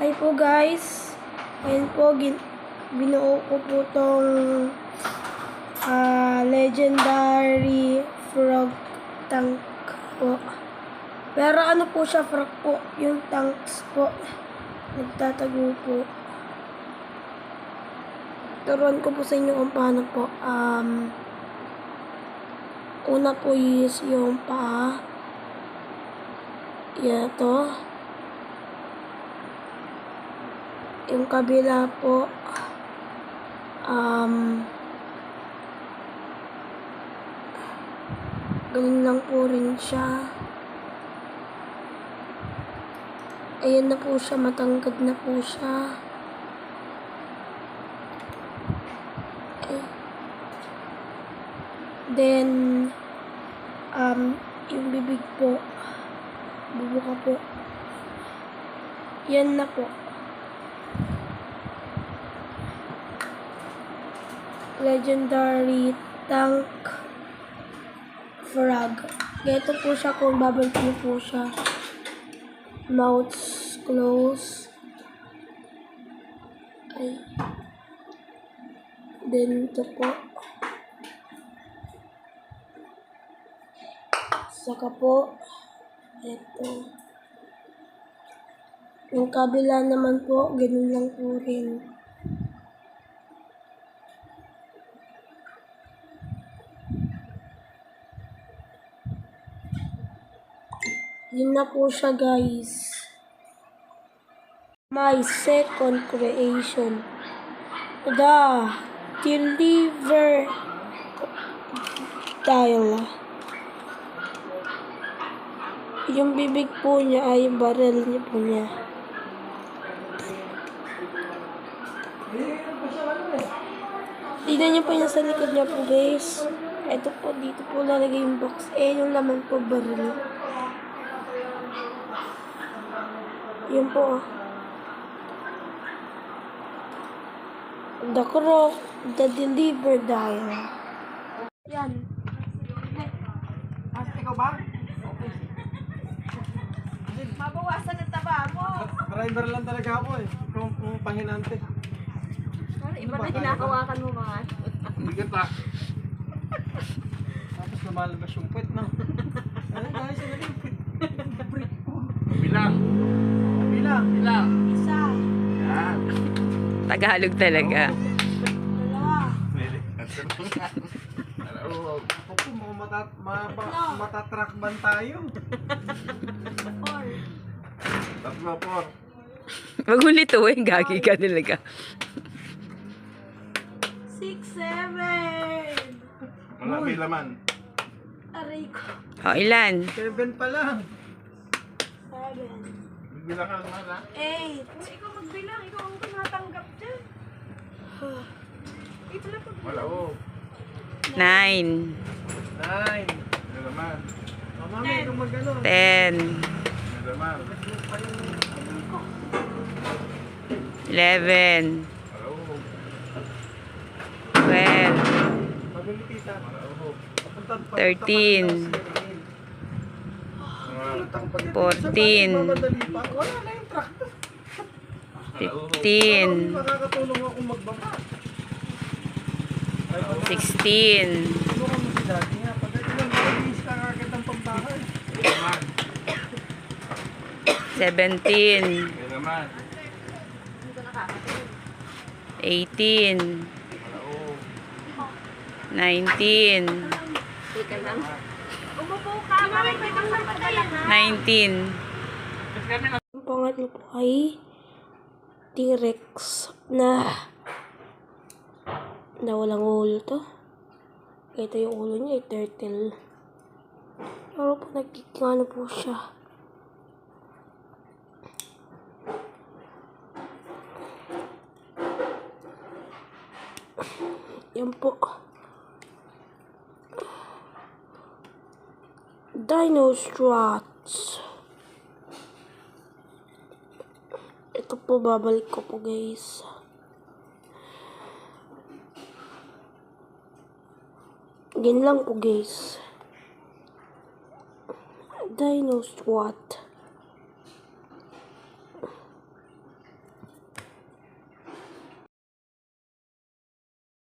Hi po guys, ayun po, binuo ko po tong legendary frog tank po. Pero ano po siya, frog po, yung tanks po, nagtatago po. Turuan ko po sa inyo kung paano po. Una po is yung paa. Yan to. Yung kabila po, ganun lang po rin siya. Ayan na po siya, matangkad na po siya. Then, yung bibig po, bubuka po. Yan na po. Legendary tank frog. Ganito po siya kung babalik niyo po siya. Mouth close. Ay. Then ito po. Saka po. Ito. Yung kabila naman po, ganun lang po rin. Yun na po siya guys. My second creation. The deliver dial. Yung bibig po niya ay barrel niya po niya. Tignan niyo po yung sa likod niya po guys. Ito po, dito po lalagay yung box. Yung laman po barrel. Yun po. The crook, the deliver dial. Yan. Ikaw ba? Mabawasan ang taba mo. Driver lang talaga ako eh. Ikaw ang panghinante. Iba na hinahawakan mo mga. Bigat pa. Tapos lumalabas yung puwet na. Ano guys? Ano yung puwet? Break po. Bilang. Bilang. Bilang. Isa. Yan. Tagalog talaga. Dalawa. Ako po, matatrakban tayo. Four. Tatlo po. Wag mo lituin, gagi ka talaga. 6, 7. Wala may laman. Aray ko. O, ilan? 7 pa lang. 7. Bibilang ka naman ha. 8. Ikaw magbilang, ikaw ang tumatanggap dyan. Ito lang pag Wala oh. 9, 9. May laman. Mama, may kang mag-ano. 10, May laman. 11, Wala oh. 12, Mabili tita. Wala oh. 13, 14, Mamadali pa. Wala na yung truck. 15, Makakatulong ako magbaba. 16, Tulungan mo si daddy nga. Pag ilang balis ka kakit ng pagbahay. 17, May laman. 18, Wala oh. 19, Teka lang. Umupo ka, parang may kang magpadala na. 19, Ang pangatlo po ay T-Rex na walang ulo to. Ito yung ulo niya, ay turtle. Pero po nagkikano po siya. Yan po. Dinostruts. Ito po, babalik ko po guys. Ganyan lang po guys. Dinostruts.